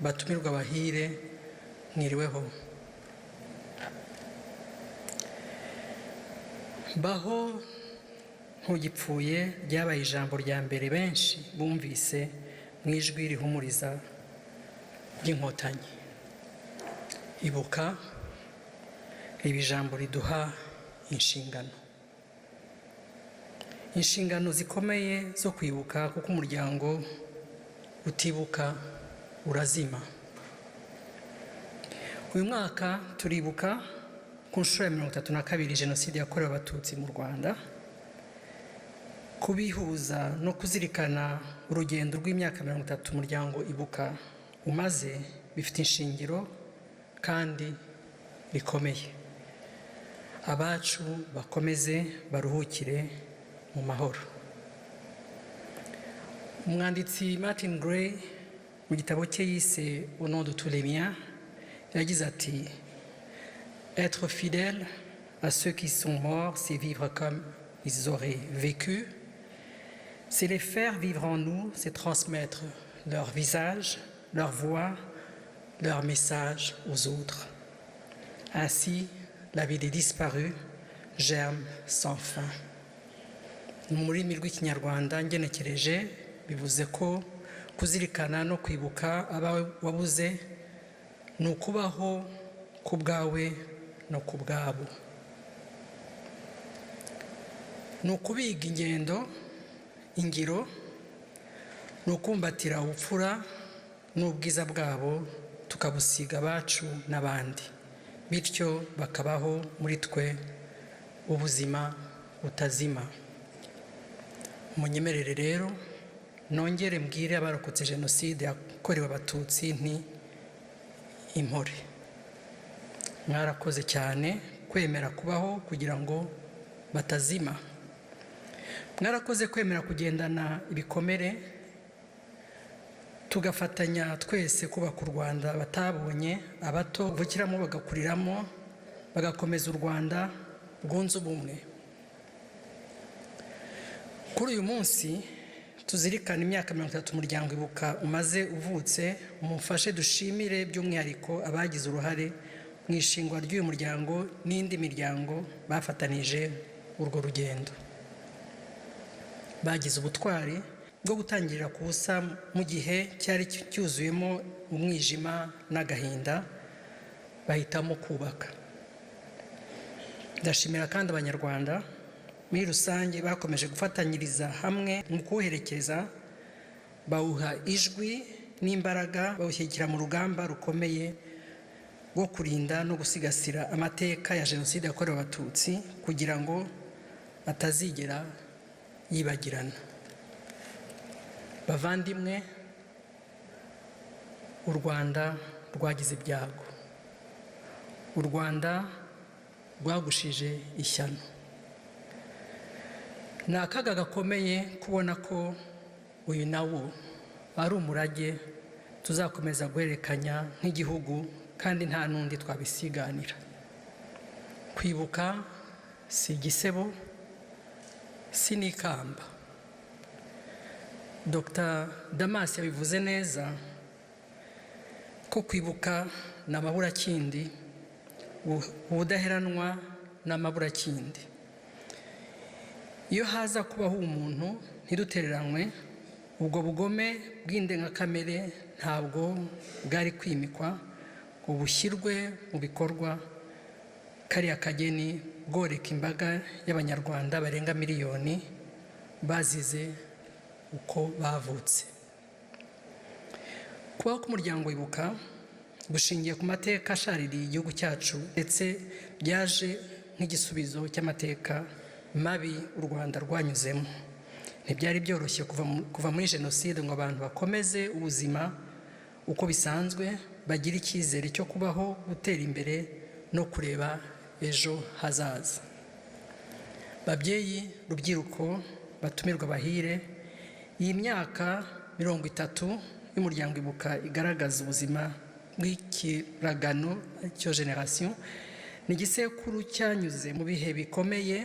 batumirwa bahire mwiriweho. Baho ntugipfuye ryabaye ijambo rya mbere benshi bumvise mu ijwi rihumuriza ry'inkotanyi. Ibuka riba ijambo riduha inshingano zikomeye zo kwibuka, kuko umuryango utibuka urazima. Uyu mwaka turibuka ku nshuro ya 32 Jenoside yakorewe Abatutsi mu Rwanda. Kubihuza no kuzirikana urugendo rw'imyaka 30 umuryango Ibuka umaze bifite inshingiro kandi bikomeye. Abacu bakomeze baruhukire mu mahoro. Umwanditsi Martin Gray mu gitabo cye yise Au nom de tous les miens yagize ati: être fidèle à ceux qui sont morts, c'est vivre comme ils auraient vécu, c'est les faire vivre en nous, c'est transmettre leur visage, leur voix, leur message aux autres. Ainsi, la vie des disparus germe sans fin. Mu rurimi rw'Ikinyarwanda ngenekereje bivuze ko kuzirikana no kwibuka abawe wabuze ni ukubaho ku bwawe no ku bwabo. Ni ukubiga ingiro, ni ukumbatira ubupfura n'ubwiza bwabo tukabusiga abacu n'abandi, bityo bakabaho muri twe ubuzima butazima. Munyemerere rero nongere mbwire abarokotse Jenoside yakorewe Abatutsi nti impore. Mwarakoze cyane kwemera kubaho kugira ngo batazima. Mwarakoze kwemera kugendana ibikomere, tugafatanya twese kubaka u Rwanda batabonye, abato bavukiramo bagakuriramo, bagakomeza u Rwanda bwunze ubumwe. Kuri uyu munsi tuzirikana imyaka 30 umuryango Ibuka umaze uvutse. Mumfashe dushimire by'umwihariko abagize uruhare mu ishingwa ry'uyu muryango n'indi miryango bafatanije urwo rugendo. Bagize ubutwari bwo gutangirira ku busa mu gihe cyari cyuzuyemo umwijima n'agahinda, bahitamo kubaka. Ndashimira kandi Abanyarwanda muri rusange bakomeje gufatanyiriza hamwe mu kuwuherekeza, bawuha ijwi n'imbaraga, bawushyigikira mu rugamba rukomeye rwo kurinda no gusigasira amateka ya Jenoside yakorewe Abatutsi kugira ngo atazigera yibagirana. Bavandimwe, u Rwanda rwagize ibyago, u Rwanda rwagushije ishyano. Ni akaga gakomeye kubona ko uyu nawo ari umurage tuzakomeza guhererekanya nk'igihugu kandi nta n'undi twabisiganira. Kwibuka si igisebo, si n'ikamba. Dr. Damas yabivuze neza ko kwibuka ni amaburakindi, ubudaheranwa ni amaburakindi. Iyo haza kubaho umuntu ntidutereranywe, ubwo bugome bw'indengakamere ntabwo bwari kwimikwa ngo bushyirwe mu bikorwa. Kariya kageni bworeka imbaga y'Abanyarwanda barenga miliyoni bazize uko bavutse. Kubaho k'umuryango Ibuka gushingiye ku mateka ashaririye igihugu cyacu, ndetse byaje nk'igisubizo cy'amateka mabi u Rwanda rwanyuzemo. Ntibyari byoroshye kuva muri Jenoside ngo abantu bakomeze ubuzima uko bisanzwe, bagira icyizere cyo kubaho, gutera imbere no kureba ejo hazaza. Babyeyi, rubyiruko, batumirwa bahire, iyi myaka 30 y'umuryango Ibuka igaragaza ubuzima bw'ikiragano cyo generation. Ni igisekuru cyanyuze mu bihe bikomeye,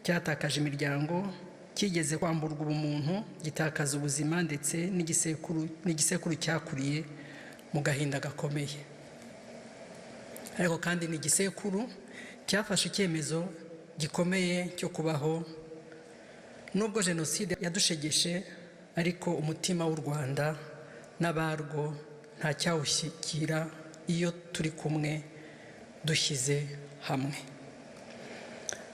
cyatakaje imiryango, kigeze kwamburwa ubumuntu, gitakaza ubuzima, ndetse n'igisekuru cyakuriye mu gahinda gakomeye. Ariko kandi ni igisekuru cyafashe icyemezo gikomeye cyo kubaho. Nubwo jenoside yadushegeshe, ariko umutima w'u Rwanda n'abarwo nta cyawushyikira iyo turi kumwe dushyize hamwe.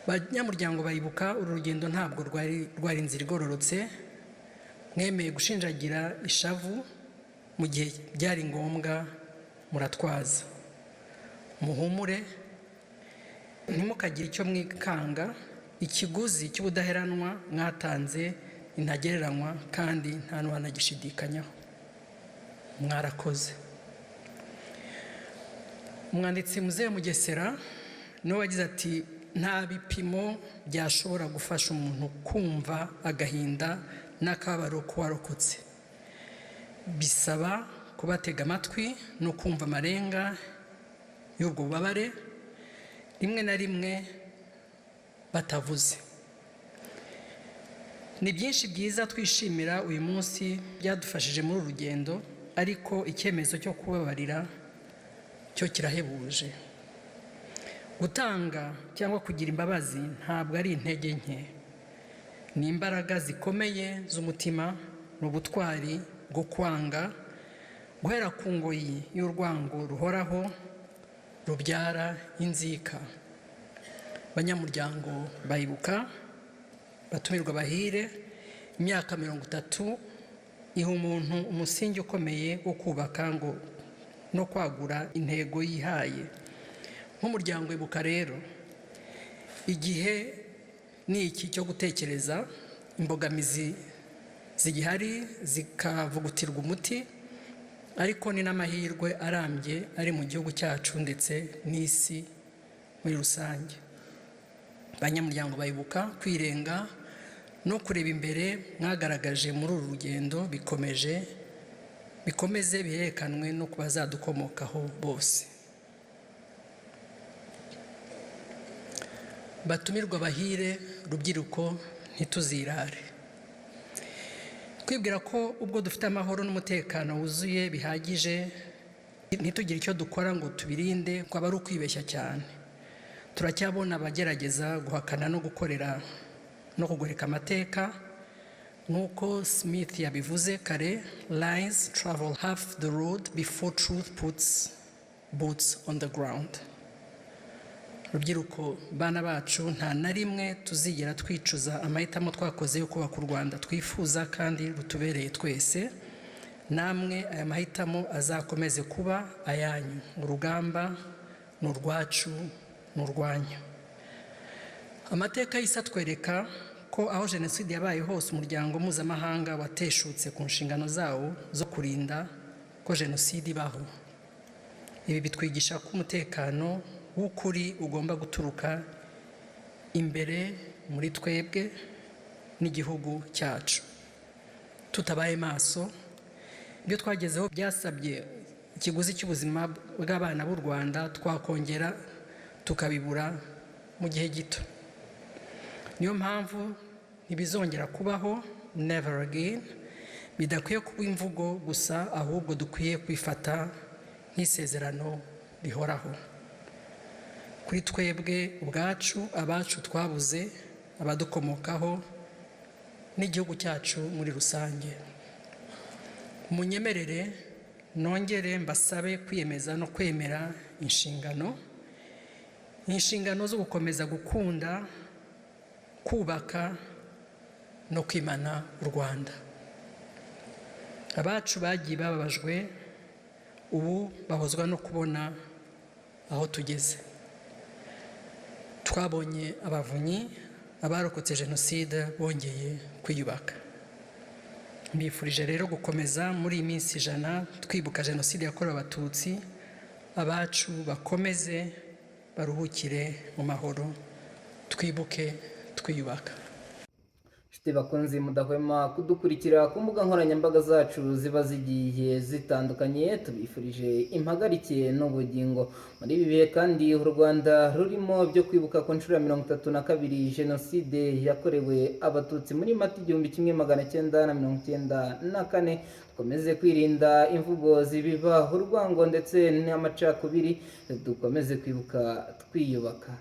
Banyamuryango bayibuka, uru rugendo ntabwo rwari inzira igororotse. Mwemeye gushinjagira ishavu mu gihe byari ngombwa, muratwaza. Muhumure, ntimukagire icyo mwikanga. Ikiguzi cy'ubudaheranwa mwatanze intagereranywa kandi nta n'uwanagishidikanyaho. Mwarakoze. Umwanditsi Muzehe Mugesera niwe wagize ati, nta bipimo byashobora gufasha umuntu kumva agahinda n'akababaro k'uwarokotse. Bisaba kubatega amatwi no kumva amarenga y'ubwo bubabare, rimwe na rimwe batavuze. Ni byinshi byiza twishimira uyu munsi byadufashije muri uru rugendo, ariko icyemezo cyo kubabarira cyo kirahebuje. Gutanga cyangwa kugira imbabazi ntabwo ari intege nke, ni imbaraga zikomeye z'umutima, n'ubutwari bwo kwanga, guhera ku ngoyi y'urwango ruhoraho rubyara inzika. Banyamuryango bayibuka, batumirwa bahire, imyaka 30 iha umuntu umusingi ukomeye wo kubaka ngo no kwagura intego yihaye. Nk'umuryango ibuka rero, igihe ni iki cyo gutekereza imbogamizi zigihari zikavugutirwa umuti, ariko ni n'amahirwe arambye ari mu gihugu cyacu ndetse n'isi muri rusange. Banyamuryango bayibuka, kwirenga no kureba imbere mwagaragaje muri uru rugendo bikomeze biherekanwe no ku bazadukomokaho bose. Batumirwa bahire, rubyiruko ntituzirare. Kwibwira ko ubwo dufite amahoro n'umutekano wuzuye bihagije, ntitugire icyo dukora ngo tubirinde, kwaba ari ukwibeshya cyane. Turacyabona abagerageza guhakana no gukorera no kugoreka amateka. Nk'uko Smith yabivuze kare, lies travel half the road before truth puts boots on the ground. Rubyiruko, bana bacu, nta na rimwe tuzigera twicuza amahitamo twakoze yo kubaka u Rwanda twifuza kandi rutubereye twese. Namwe aya mahitamo azakomeze kuba ayanyu. Urugamba ni urwacu, ni urwanyu. Amateka y'isi atwereka ko aho jenoside yabaye hose, umuryango mpuzamahanga wateshutse ku nshingano zawo zo kurinda ko jenoside ibaho. Ibi bitwigisha ko umutekano w'ukuri ugomba guturuka imbere muri twebwe n'igihugu cyacu. Tutabaye maso, ibyo twagezeho byasabye ikiguzi cy'ubuzima bw'abana b'u Rwanda, twakongera tukabibura mu gihe gito. Niyo mpamvu ntibizongera kubaho, never again, bidakwiye kuba imvugo gusa, ahubwo dukwiye kwifata nk'isezerano rihoraho. Kuri twebwe ubwacu, abacu twabuze, abadukomokaho, n'igihugu cyacu muri rusange. Munyemerere nongere mbasabe kwiyemeza no kwemera inshingano zo gukomeza gukunda, kubaka no kwimana u Rwanda. Abacu bagiye bababajwe, ubu bahozwa no kubona aho tugeze. Twabonye abavunyi, abarokotse jenoside bongeye kwiyubaka. Mbifurije rero gukomeza muri iyi minsi 100 twibuka jenoside yakorewe Abatutsi. Abacu bakomeze baruhukire mu mahoro, twibuke twiyubaka. inshuti bakunze mudahwema kudukurikira ku mbuga nkoranyambaga zacu ziba zigiye zitandukanye, tubifurije impagarike n'ubugingo muri ibi bihe kandi u Rwanda rurimo byo kwibuka ku nshuro ya 32 jenoside yakorewe abatutsi muri Mata 1994. Dukomeze kwirinda imvugo zibiba urwango ndetse n'amacakubiri, dukomeze kwibuka twiyubaka.